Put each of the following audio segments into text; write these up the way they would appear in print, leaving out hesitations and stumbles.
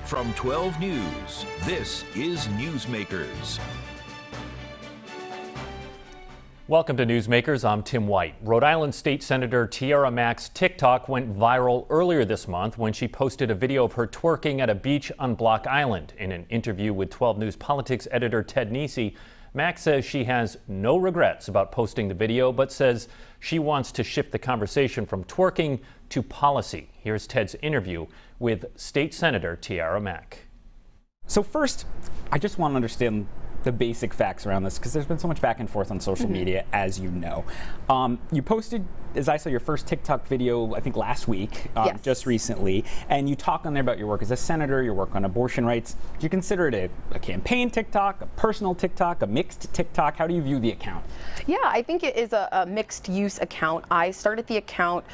From 12 News, this is Newsmakers. Welcome to Newsmakers. I'm Tim White. Rhode Island State Senator Tiara Mack's TikTok went viral earlier this month when she posted a video of her twerking at a beach on Block Island. In an interview with 12 News politics editor Ted Nesi, Mack says she has no regrets about posting the video, but says she wants to shift the conversation from twerking to policy. Here's Ted's interview with State Senator Tiara Mack. So first, I just want to understand the basic facts around this, because there's been so much back and forth on social media, as you know. You posted, as I saw, your first TikTok video, I think last week, Yes. just recently, and you talk on there about your work as a senator, your work on abortion rights. Do you consider it a campaign TikTok, a personal TikTok, a mixed TikTok? How do you view the account? Yeah, I think it is a mixed use account. I started the account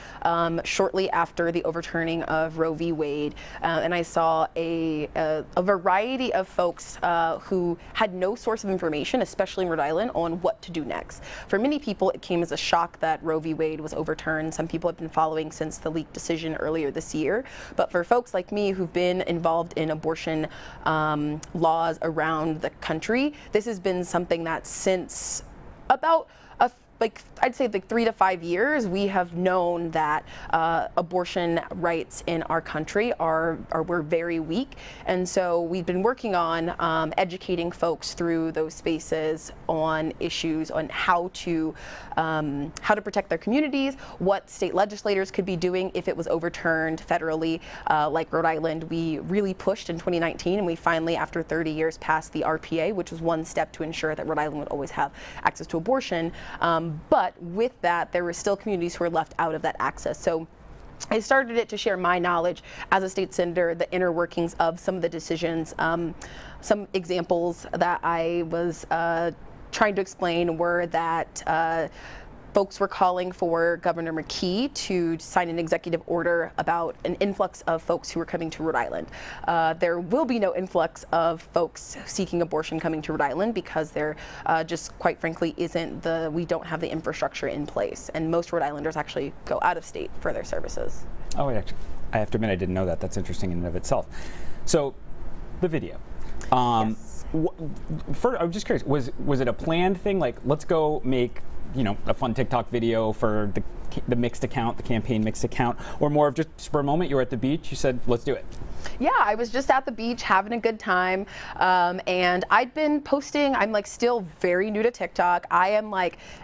shortly after the overturning of Roe v. Wade, and I saw a variety of folks who had no source of information, especially in Rhode Island, on what to do next. For many people, it came as a shock that Roe v. Wade was overturned. Some people have been following since the leaked decision earlier this year. But for folks like me who've been involved in abortion laws around the country, this has been something that since about I'd say 3 to 5 years, we have known that abortion rights in our country were very weak, and so we've been working on educating folks through those spaces on issues on how to protect their communities, what state legislators could be doing if it was overturned federally. Like Rhode Island, we really pushed in 2019, and we finally, after 30 years, passed the RPA, which was one step to ensure that Rhode Island would always have access to abortion. But with that, there were still communities who were left out of that access. So I started it to share my knowledge as a state senator, the inner workings of some of the decisions. Some examples that I was trying to explain were that folks were calling for Governor McKee to sign an executive order about an influx of folks who are coming to Rhode Island. There will be no influx of folks seeking abortion coming to Rhode Island because there just quite frankly we don't have the infrastructure in place, and most Rhode Islanders actually go out of state for their services. Oh, actually, I have to admit I didn't know that. That's interesting in and of itself. So, the video. Yes. I'm just curious, was it a planned thing? Like, let's go make a fun TikTok video for the mixed account, the campaign mixed account, or more of just for a moment, you were at the beach, you said, let's do it? Yeah, I was just at the beach having a good time, and I'd been posting. I'm still very new to TikTok. I am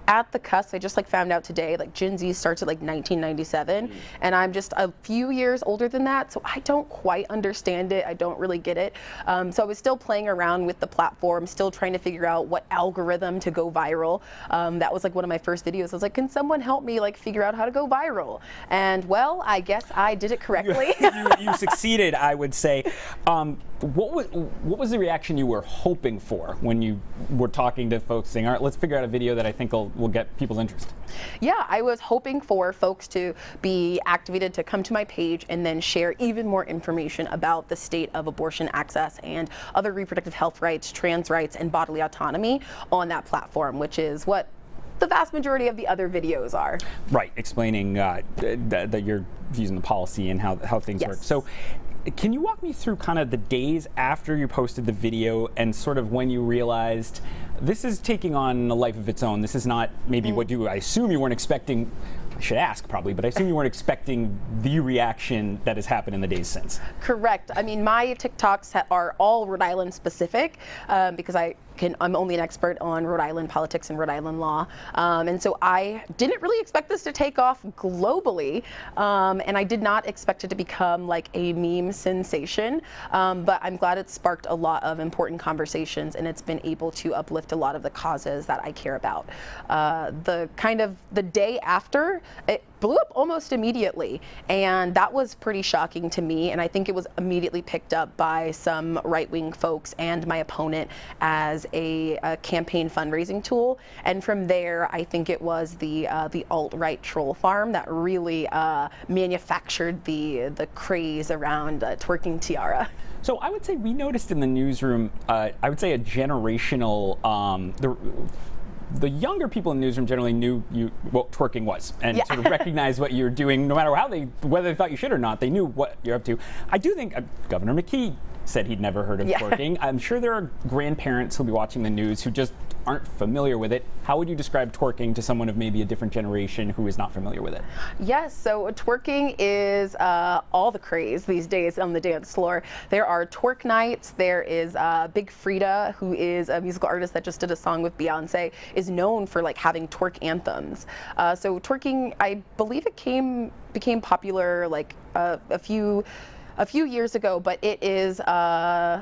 at the cusp. I just found out today, Gen Z starts at 1997, and I'm just a few years older than that, so I don't quite understand it. I don't really get it. So I was still playing around with the platform, still trying to figure out what algorithm to go viral. That was one of my first videos. I was like, can someone help me figure out how to go viral? And well, I guess I did it correctly. You succeeded, I would say. What was the reaction you were hoping for when you were talking to folks saying, all right, let's figure out a video that I think will get people's interest? Yeah, I was hoping for folks to be activated to come to my page and then share even more information about the state of abortion access and other reproductive health rights, trans rights, and bodily autonomy on that platform, which is what the vast majority of the other videos are. Right, explaining that you're using the policy and how things work. So can you walk me through kind of the days after you posted the video and sort of when you realized this is taking on a life of its own? This is not maybe what I assume you weren't expecting. I should ask probably, but I assume you weren't expecting the reaction that has happened in the days since. Correct. I mean, my TikToks are all Rhode Island specific because I'm only an expert on Rhode Island politics and Rhode Island law. And so I didn't really expect this to take off globally. And I did not expect it to become a meme sensation. But I'm glad it sparked a lot of important conversations, and it's been able to uplift a lot of the causes that I care about. The day after, it blew up almost immediately, and that was pretty shocking to me, and I think it was immediately picked up by some right-wing folks and my opponent as a campaign fundraising tool. And from there, I think it was the alt-right troll farm that really manufactured the craze around twerking Tiara. So I would say we noticed in the newsroom, I would say a generational, the younger people in the newsroom generally knew what twerking was and sort of recognized what you were doing, no matter whether they thought you should or not. They knew what you're up to. I do think Governor McKee said he'd never heard of twerking. I'm sure there are grandparents who'll be watching the news who just aren't familiar with it. How would you describe twerking to someone of maybe a different generation who is not familiar with it? Yes, so twerking is all the craze these days on the dance floor. There are twerk nights. There is Big Frida, who is a musical artist that just did a song with Beyonce, is known for like having twerk anthems. So twerking, I believe it became popular like a few years ago, but it is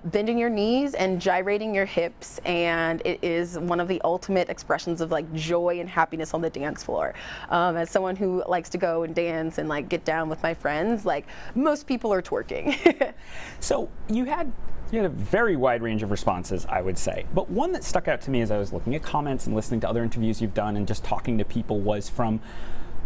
bending your knees and gyrating your hips, and it is one of the ultimate expressions of like joy and happiness on the dance floor. As someone who likes to go and dance and like get down with my friends, like most people are twerking. So you had a very wide range of responses, I would say. But one that stuck out to me as I was looking at comments and listening to other interviews you've done and just talking to people was from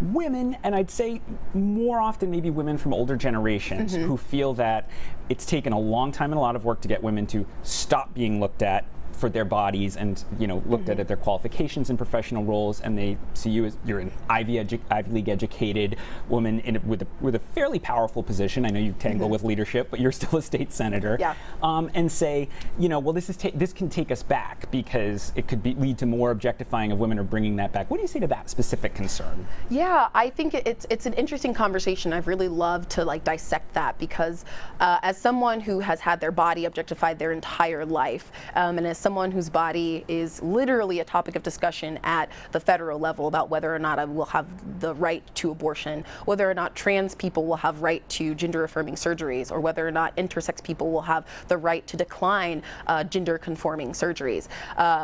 women, and I'd say more often maybe women from older generations who feel that it's taken a long time and a lot of work to get women to stop being looked at for their bodies and looked at their qualifications and professional roles, and they see you as you're an Ivy League educated woman with a fairly powerful position. I know you tangle with leadership, but you're still a state senator. Yeah. And say, well, this can take us back because it could lead to more objectifying of women or bringing that back. What do you say to that specific concern? Yeah, I think it's an interesting conversation. I've really loved to like dissect that because as someone who has had their body objectified their entire life, and as someone whose body is literally a topic of discussion at the federal level about whether or not I will have the right to abortion, whether or not trans people will have right to gender-affirming surgeries, or whether or not intersex people will have the right to decline gender-conforming surgeries.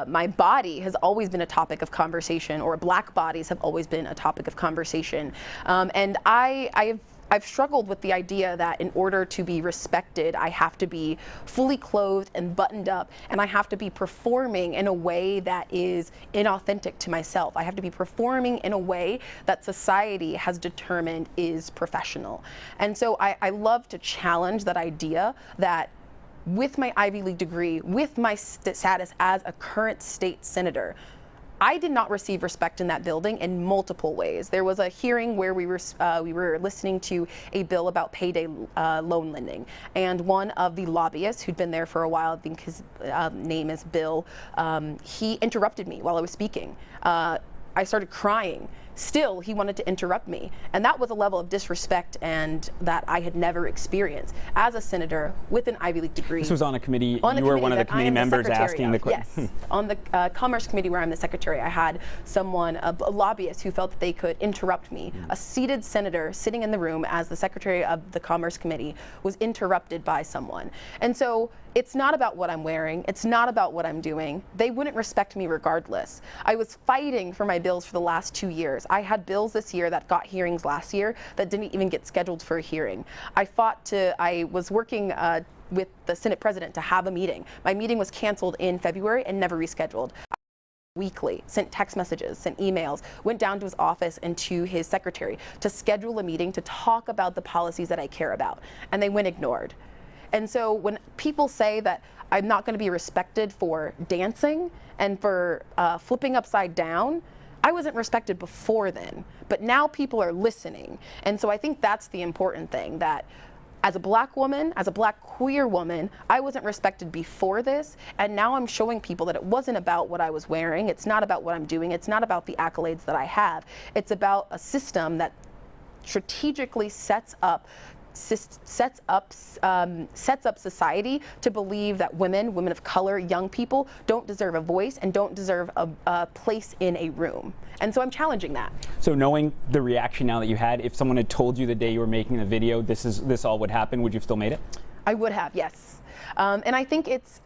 My body has always been a topic of conversation, or black bodies have always been a topic of conversation. And I've struggled with the idea that in order to be respected, I have to be fully clothed and buttoned up, and I have to be performing in a way that is inauthentic to myself. I have to be performing in a way that society has determined is professional. And so I love to challenge that idea that with my Ivy League degree, with my status as a current state senator, I did not receive respect in that building in multiple ways. There was a hearing where we were listening to a bill about payday loan lending, and one of the lobbyists who'd been there for a while, I think his name is Bill, he interrupted me while I was speaking. I started crying. Still, he wanted to interrupt me. And that was a level of disrespect and that I had never experienced as a senator with an Ivy League degree. This was on a committee, you were one of the committee members asking the question. Yes, on the Commerce Committee where I'm the secretary, I had someone, a lobbyist who felt that they could interrupt me. A seated senator sitting in the room as the secretary of the Commerce Committee was interrupted by someone. And so it's not about what I'm wearing. It's not about what I'm doing. They wouldn't respect me regardless. I was fighting for my bills for the last 2 years. I had bills this year that got hearings last year that didn't even get scheduled for a hearing. I was working with the Senate president to have a meeting. My meeting was canceled in February and never rescheduled. Weekly, sent text messages, sent emails, went down to his office and to his secretary to schedule a meeting to talk about the policies that I care about, and they went ignored. And so when people say that I'm not going to be respected for dancing and for flipping upside down, I wasn't respected before then, but now people are listening. And so I think that's the important thing, that as a black woman, as a black queer woman, I wasn't respected before this, and now I'm showing people that it wasn't about what I was wearing, it's not about what I'm doing, it's not about the accolades that I have. It's about a system that strategically sets up society to believe that women of color, young people don't deserve a voice and don't deserve a place in a room. And so I'm challenging that. So knowing the reaction now that you had, if someone had told you the day you were making the video, this all would happen, would you have still made it? I would have, yes. And I think it's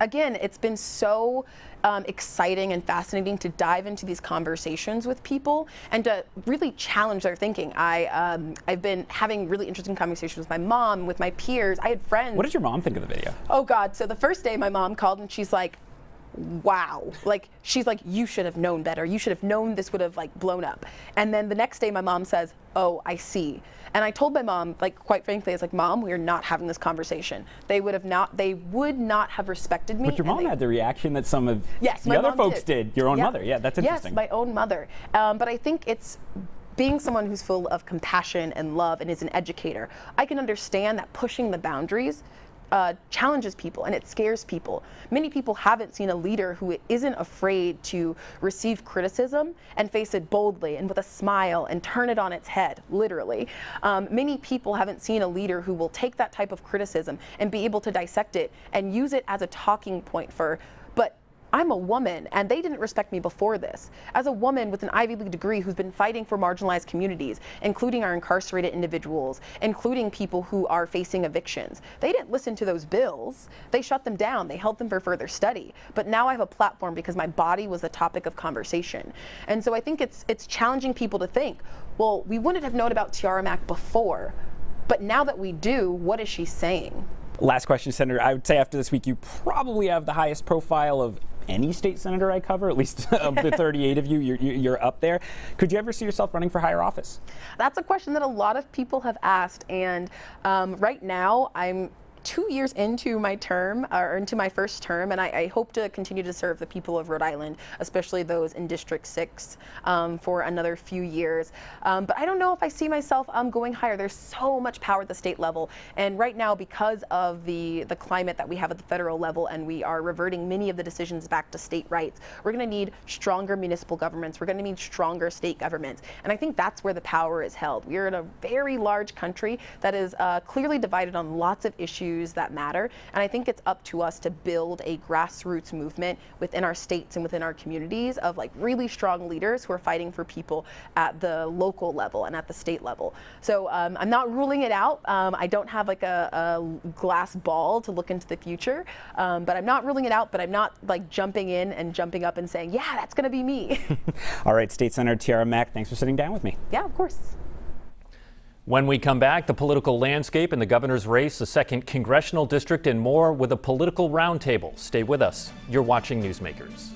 been so exciting and fascinating to dive into these conversations with people and to really challenge their thinking. I've been having really interesting conversations with my mom, with my peers. I had friends. What did your mom think of the video? Oh God, so the first day my mom called and she's like, wow, like she's like, you should have known better. You should have known this would have like blown up. And then the next day my mom says, oh, I see. And I told my mom, like, quite frankly, I was like, Mom, we are not having this conversation. They would not have respected me. But your mom had the reaction that some of the other folks did. Your own mother, yeah, that's interesting. Yes, my own mother. But I think it's being someone who's full of compassion and love and is an educator. I can understand that pushing the boundaries challenges people and it scares people. Many people haven't seen a leader who isn't afraid to receive criticism and face it boldly and with a smile and turn it on its head, literally. Many people haven't seen a leader who will take that type of criticism and be able to dissect it and use it as a talking point for, but I'm a woman and they didn't respect me before this. As a woman with an Ivy League degree who's been fighting for marginalized communities, including our incarcerated individuals, including people who are facing evictions, they didn't listen to those bills. They shut them down. They held them for further study. But now I have a platform because my body was the topic of conversation. And so I think it's challenging people to think, well, we wouldn't have known about Tiara Mack before, but now that we do, what is she saying? Last question, Senator. I would say after this week, you probably have the highest profile of any state senator I cover, at least of the 38 of you, you're up there. Could you ever see yourself running for higher office? That's a question that a lot of people have asked, and right now I'm 2 years into my term, or into my first term, and I hope to continue to serve the people of Rhode Island, especially those in District 6, for another few years. But I don't know if I see myself going higher. There's so much power at the state level, and right now, because of the climate that we have at the federal level, and we are reverting many of the decisions back to state rights, we're going to need stronger municipal governments. We're going to need stronger state governments, and I think that's where the power is held. We are in a very large country that is clearly divided on lots of issues that matter, and I think it's up to us to build a grassroots movement within our states and within our communities of like really strong leaders who are fighting for people at the local level and at the state level. So I'm not ruling it out. I don't have like a glass ball to look into the future, but I'm not ruling it out, but I'm not like jumping in and jumping up and saying, yeah, that's going to be me. All right, State Senator Tiara Mack, thanks for sitting down with me. Yeah, of course. When we come back, the political landscape in the governor's race, the 2nd congressional district, and more with a political roundtable. Stay with us. You're watching Newsmakers.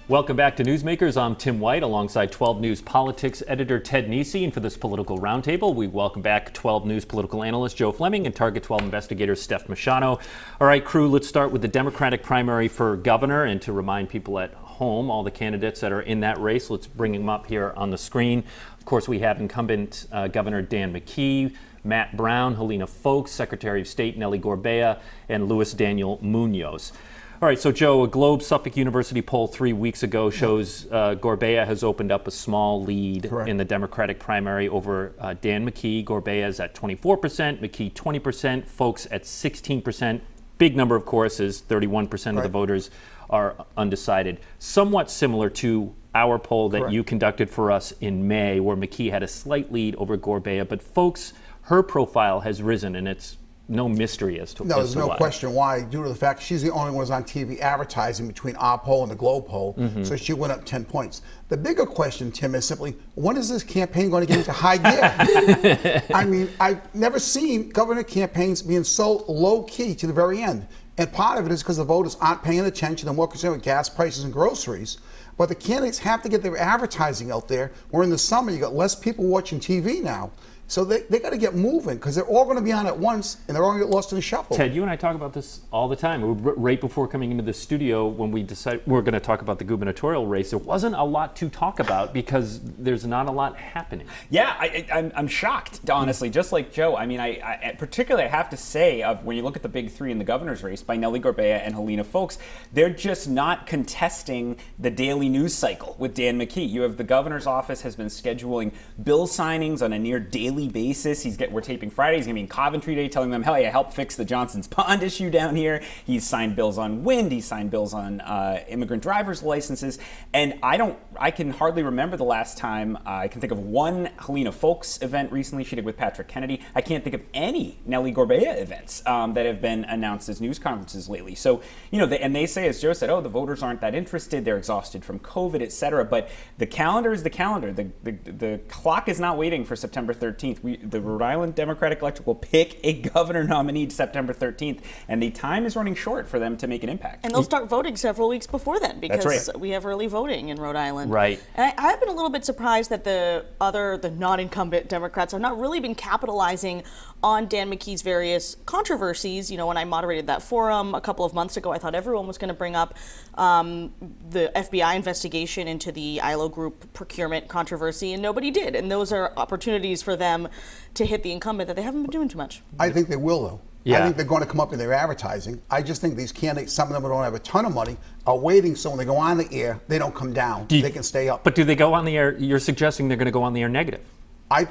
Welcome back to Newsmakers. I'm Tim White alongside 12 News Politics editor Ted Nesi. And for this political roundtable, we welcome back 12 News political analyst Joe Fleming and Target 12 investigator Steph Machado. All right, crew, let's start with the Democratic primary for governor. And to remind people at home, all the candidates that are in that race, let's bring them up here on the screen. Of course, we have incumbent Governor Dan McKee, Matt Brown, Helena Foulkes, Secretary of State Nellie Gorbea, and Luis Daniel Munoz. All right, so Joe, a Globe Suffolk University poll 3 weeks ago shows Gorbea has opened up a small lead in the Democratic primary over Dan McKee. Gorbea is at 24%, McKee 20%, Foulkes at 16%. Big number, of course, is 31% of the voters are undecided. Somewhat similar to our poll that you conducted for us in May, where McKee had a slight lead over Gorbea, but Foulkes, her profile has risen, and it's no mystery as to why. No, there's no question why, due to the fact she's the only one who's on TV advertising between our poll and the Globe poll, so she went up 10 points. The bigger question, Tim, is simply, when is this campaign going to get into high gear? I mean, I've never seen governor campaigns being so low-key to the very end. And part of it is because the voters aren't paying attention and more concerned with gas prices and groceries. But the candidates have to get their advertising out there. Where in the summer, you got less people watching TV now. So they got to get moving because they're all going to be on at once and they're all going to get lost in the shuffle. Ted, you and I talk about this all the time. Right before coming into the studio, when we decided we're going to talk about the gubernatorial race, there wasn't a lot to talk about because there's not a lot happening. Yeah, I'm shocked, honestly, just like Joe. I mean, I particularly I have to say, when you look at the big three in the governor's race by Nellie Gorbea and Helena Foulkes, they're just not contesting the daily news cycle with Dan McKee. You have the governor's office has been scheduling bill signings on a near daily basis. We're taping Friday. He's going to be in Coventry today telling them, hey, I helped fix the Johnson's Pond issue down here. He's signed bills on wind. He's signed bills on immigrant driver's licenses. And I can hardly remember the last time. I can think of one Helena Foulkes event recently she did with Patrick Kennedy. I can't think of any Nellie Gorbea events that have been announced as news conferences lately. So, you know, and they say, as Joe said, oh, the voters aren't that interested. They're exhausted from COVID, et cetera. But the calendar is the calendar. The clock is not waiting for September 13th. 13th. The Rhode Island Democratic Electorate will pick a governor nominee September 13th, and the time is running short for them to make an impact. And they'll start voting several weeks before then, because That's right. we have early voting in Rhode Island. Right. And I've been a little bit surprised that the non-incumbent Democrats have not really been capitalizing on Dan McKee's various controversies. You know, when I moderated that forum a couple of months ago, I thought everyone was going to bring up the FBI investigation into the ILO group procurement controversy, and nobody did. And those are opportunities for them to hit the incumbent that they haven't been doing too much. I think they will, though. Yeah. I think they're going to come up in their advertising. I just think these candidates, some of them who don't have a ton of money, are waiting so when they go on the air, they don't come down. They can stay up. But do they go on the air? You're suggesting they're going to go on the air negative?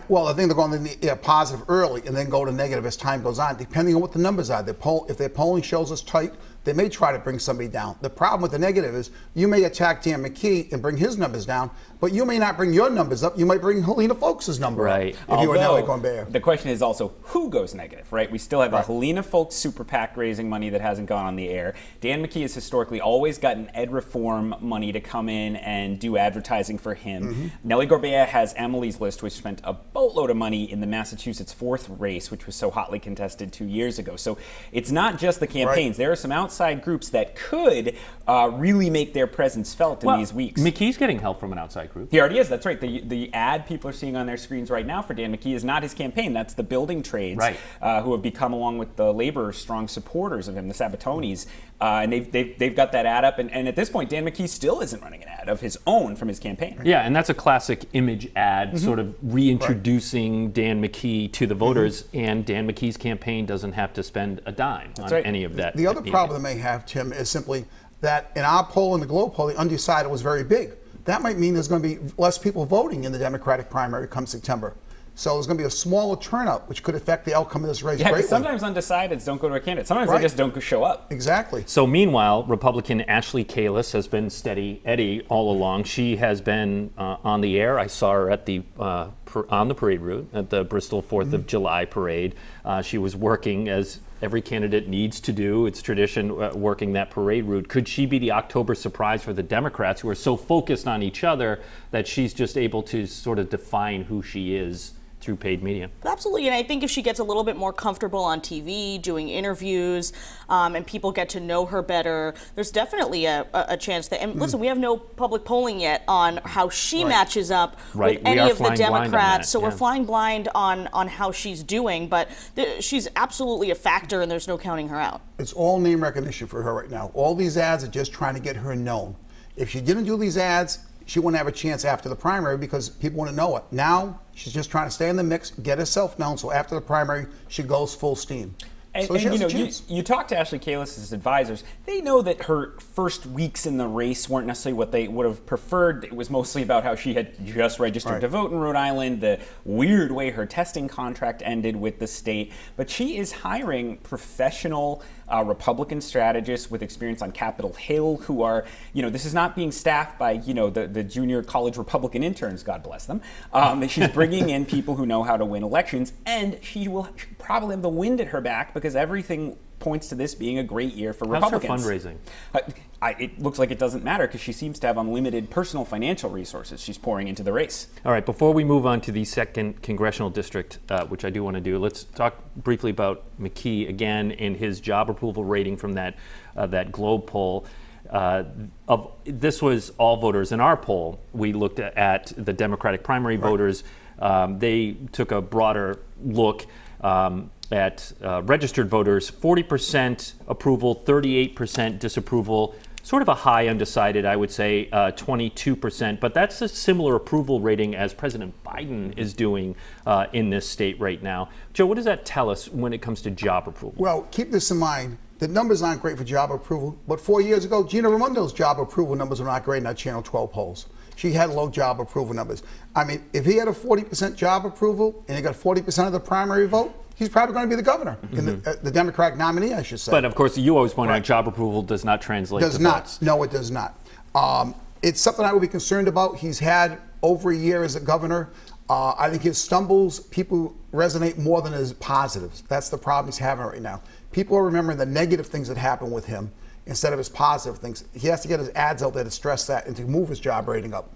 Well, I think they're going on the air positive early and then go to negative as time goes on, depending on what the numbers are. If their polling shows us tight, they may try to bring somebody down. The problem with the negative is you may attack Dan McKee and bring his numbers down, but you may not bring your numbers up. You might bring Helena Folks' number up if you were Nellie Gombert. The question is also who goes negative, right? We still have a Helena Folks super PAC raising money that hasn't gone on the air. Dan McKee has historically always gotten ed reform money to come in and do advertising for him. Nellie Gorbea has Emily's List, which spent a boatload of money in the Massachusetts 4th race, which was so hotly contested 2 years ago. So it's not just the campaigns. There are some outside groups that could really make their presence felt in these weeks. McKee's getting help from an outside group. He already is. That's right. The ad people are seeing on their screens right now for Dan McKee is not his campaign. That's the building trades who have become, along with the labor, strong supporters of him, the Sabatonis. And they've got that ad up. And at this point, Dan McKee still isn't running an ad of his own from his campaign. Yeah, and that's a classic image ad, sort of reintroducing Dan McKee to the voters. And Dan McKee's campaign doesn't have to spend a dime on any of that. The other problem they may have, Tim, is simply that in our poll and the Globe poll, the undecided was very big. That might mean there's going to be less people voting in the Democratic primary come September. So there's going to be a smaller turnout, which could affect the outcome of this race greatly. Sometimes undecideds don't go to a candidate. Sometimes they just don't show up. Exactly. So meanwhile, Republican Ashley Kalis has been steady Eddie all along. She has been on the air. I saw her at the on the parade route at the Bristol 4th of July parade. She was working, as every candidate needs to do. It's tradition, working that parade route. Could she be the October surprise for the Democrats, who are so focused on each other that she's just able to sort of define who she is through paid media? Absolutely, and I think if she gets a little bit more comfortable on TV, doing interviews, and people get to know her better, there's definitely a chance that, and listen, we have no public polling yet on how she matches up with any of the Democrats, so we're flying blind on how she's doing, but she's absolutely a factor, and there's no counting her out. It's all name recognition for her right now. All these ads are just trying to get her known. If she didn't do these ads, she wouldn't have a chance after the primary because people want to know it. Now, she's just trying to stay in the mix, get herself known, so after the primary, she goes full steam. And, so you talk to Ashley Kalis' advisors, they know that her first weeks in the race weren't necessarily what they would have preferred. It was mostly about how she had just registered to vote in Rhode Island, the weird way her testing contract ended with the state. But she is hiring professional Republican strategists with experience on Capitol Hill who are, this is not being staffed by, the junior college Republican interns, God bless them. She's bringing in people who know how to win elections, and she will probably have the wind at her back because everything points to this being a great year for Republicans. How's her fundraising? It looks like it doesn't matter because she seems to have unlimited personal financial resources she's pouring into the race. All right, before we move on to the 2nd congressional district, which I do want to do, let's talk briefly about McKee again and his job approval rating from that Globe poll. This was all voters in our poll. We looked at the Democratic primary voters. They took a broader look at registered voters, 40% approval, 38% disapproval, sort of a high undecided, I would say, 22%, but that's a similar approval rating as President Biden is doing in this state right now. Joe, what does that tell us when it comes to job approval? Well, keep this in mind. The numbers aren't great for job approval, but 4 years ago, Gina Raimondo's job approval numbers were not great in our Channel 12 polls. She had low job approval numbers. I mean, if he had a 40% job approval and he got 40% of the primary vote, he's probably going to be the governor, in the Democratic nominee, I should say. But of course, you always point out job approval does not translate to votes. No, it does not. It's something I would be concerned about. He's had over a year as a governor. I think his stumbles, people resonate more than his positives. That's the problem he's having right now. People are remembering the negative things that happened with him instead of his positive things. He has to get his ads out there to stress that and to move his job rating up.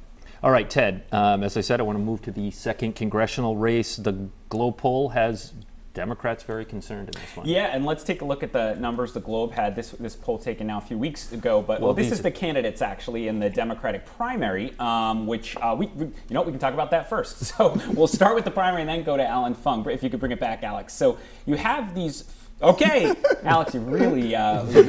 All right, Ted, as I said, I want to move to the second congressional race. The Globe poll has Democrats very concerned in this one. Yeah, and let's take a look at the numbers the Globe had. This poll taken now a few weeks ago, but well, this is the candidates actually in the Democratic primary, which we can talk about that first. So we'll start with the primary and then go to Alan Fung. If you could bring it back, Alex. So you have these. Okay, Alex, you really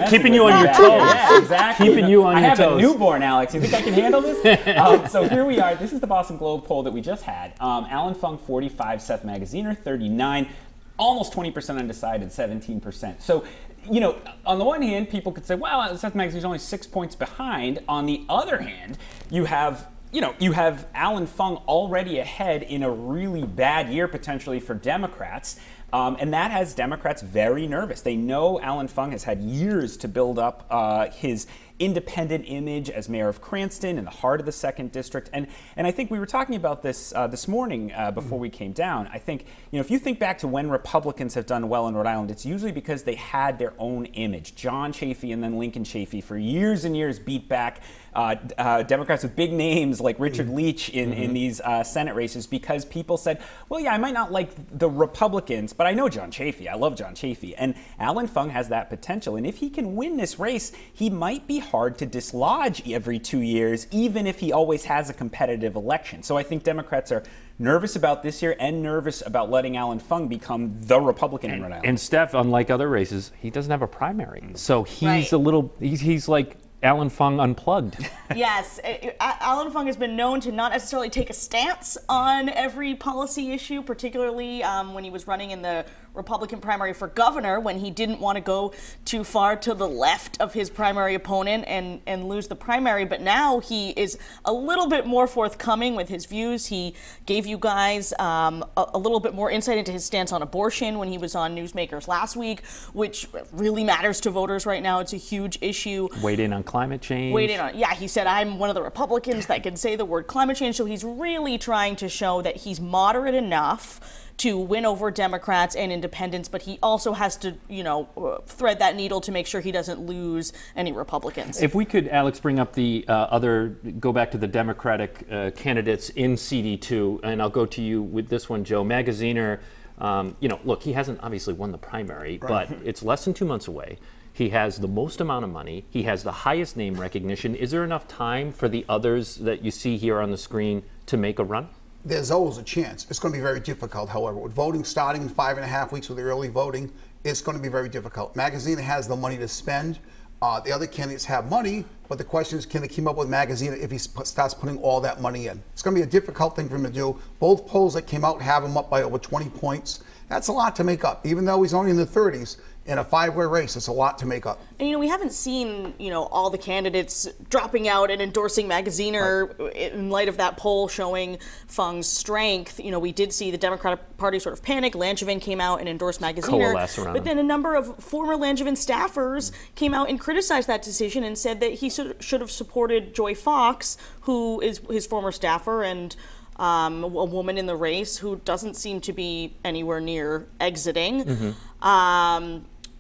keeping you on your toes. Yeah, exactly. Keeping you on your toes. I have a newborn, Alex. You think I can handle this? So here we are. This is the Boston Globe poll that we just had. Alan Fung, 45. Seth Magaziner, 39. Almost 20% undecided, 17%. So, on the one hand, people could say, well, Seth Magaziner's only 6 points behind. On the other hand, you have Alan Fung already ahead in a really bad year potentially for Democrats. And that has Democrats very nervous. They know Alan Fung has had years to build up his independent image as mayor of Cranston in the heart of the 2nd District. And I think we were talking about this this morning before we came down. I think, if you think back to when Republicans have done well in Rhode Island, it's usually because they had their own image. John Chafee and then Lincoln Chafee for years and years beat back Democrats with big names like Richard Leach in these Senate races because people said, well, yeah, I might not like the Republicans, but I know John Chafee. I love John Chafee. And Alan Fung has that potential. And if he can win this race, he might be hard to dislodge every 2 years, even if he always has a competitive election. So I think Democrats are nervous about this year and nervous about letting Alan Fung become the Republican in Rhode Island. And Steph, unlike other races, he doesn't have a primary. So he's he's like Alan Fung unplugged. Yes, Alan Fung has been known to not necessarily take a stance on every policy issue, particularly when he was running in the Republican primary for governor, when he didn't want to go too far to the left of his primary opponent and lose the primary. But now he is a little bit more forthcoming with his views. He gave you guys a little bit more insight into his stance on abortion when he was on Newsmakers last week, which really matters to voters right now. It's a huge issue. Weighed in on climate change. Yeah, he said, I'm one of the Republicans that can say the word climate change. So he's really trying to show that he's moderate enough to win over Democrats and independents, but he also has to, thread that needle to make sure he doesn't lose any Republicans. If we could, Alex, bring up the go back to the Democratic candidates in CD2, and I'll go to you with this one, Joe. Magaziner, look, he hasn't obviously won the primary, but it's less than 2 months away. He has the most amount of money. He has the highest name recognition. Is there enough time for the others that you see here on the screen to make a run? There's always a chance. It's going to be very difficult, however. With voting starting in 5.5 weeks with the early voting, it's going to be very difficult. Magazine has the money to spend. The other candidates have money, but the question is, can they keep up with Magazine if he starts putting all that money in? It's going to be a difficult thing for him to do. Both polls that came out have him up by over 20 points. That's a lot to make up. Even though he's only in the 30s, in a 5-way race, it's a lot to make up. And we haven't seen, all the candidates dropping out and endorsing Magaziner in light of that poll showing Fung's strength. We did see the Democratic Party sort of panic. Langevin came out and endorsed Magaziner. But then a number of former Langevin staffers came out and criticized that decision and said that he should have supported Joy Fox, who is his former staffer and a woman in the race who doesn't seem to be anywhere near exiting.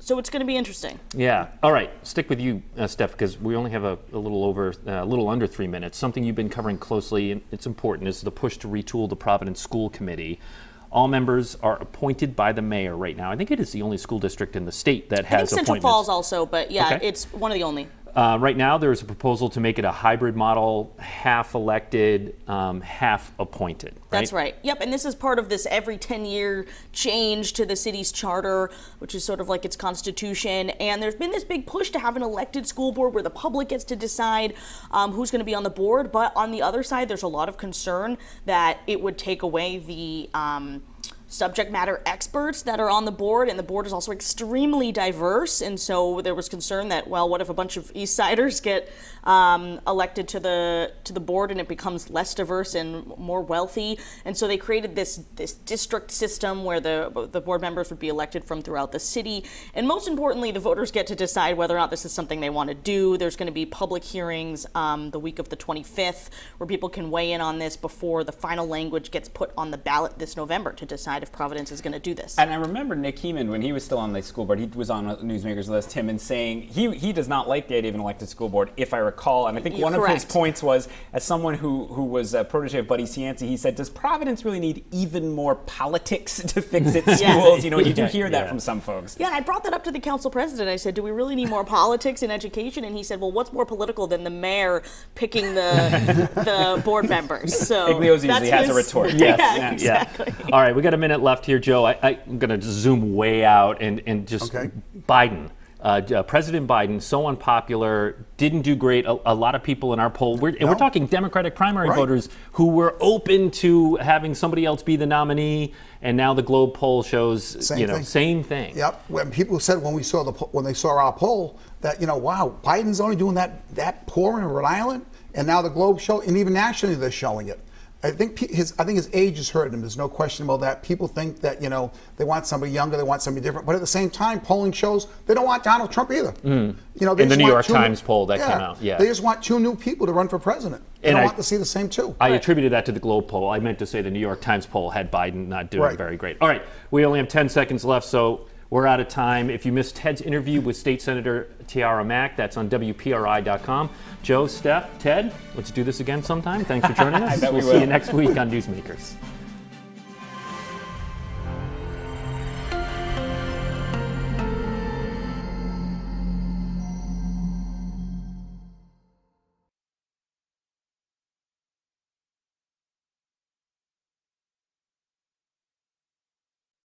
So it's going to be interesting. Yeah. All right. Stick with you, Steph, because we only have a little under 3 minutes. Something you've been covering closely, and it's important, is the push to retool the Providence School Committee. All members are appointed by the mayor right now. I think it is the only school district in the state that has appointments. I think Central Falls also, but yeah, okay. It's one of the only. Right now, there's a proposal to make it a hybrid model, half elected, half appointed. Right? That's right. Yep, and this is part of this every 10-year change to the city's charter, which is sort of like its constitution. And there's been this big push to have an elected school board where the public gets to decide who's going to be on the board. But on the other side, there's a lot of concern that it would take away the subject matter experts that are on the board, and the board is also extremely diverse, and so there was concern that, well, what if a bunch of East Siders get elected to the board and it becomes less diverse and more wealthy? And so they created this district system where the board members would be elected from throughout the city, and most importantly, the voters get to decide whether or not this is something they want to do. There's going to be public hearings the week of the 25th where people can weigh in on this before the final language gets put on the ballot this November to decide decide if Providence is going to do this. And I remember Nick Heeman, when he was still on the school board, he was on Newsmakers list, Tim, and saying he does not like the idea of an elected school board, if I recall. And I think one of his points was, as someone who was a protege of Buddy Cianci, he said, does Providence really need even more politics to fix its schools? You know, you do hear that from some folks. Yeah, I brought that up to the council president. I said, do we really need more politics in education? And he said, well, what's more political than the mayor picking the board members? So Iglesias usually has a retort. Yes. Yeah, exactly. Yeah. All right, we got a minute left here, Joe. I'm going to just zoom way out and just Biden. President Biden, so unpopular, didn't do great. A lot of people in our poll, we're talking Democratic primary voters who were open to having somebody else be the nominee, and now the Globe poll shows same thing. Yep. When people said when they saw our poll that wow, Biden's only doing that poor in Rhode Island, and now the Globe show, and even nationally they're showing it. I think his age has hurt him. There's no question about that. People think that they want somebody younger, they want somebody different, but at the same time, polling shows they don't want Donald Trump either. In the New York Times poll that came out, they just want 2 new people to run for president. They don't want to see the same 2. I attributed that to the Globe poll. I meant to say the New York Times poll had Biden not doing very great. All right, we only have 10 seconds left, so we're out of time. If you missed Ted's interview with State Senator Tiara Mack, that's on WPRI.com. Joe, Steph, Ted, let's do this again sometime. Thanks for joining us. We'll see you next week on Newsmakers.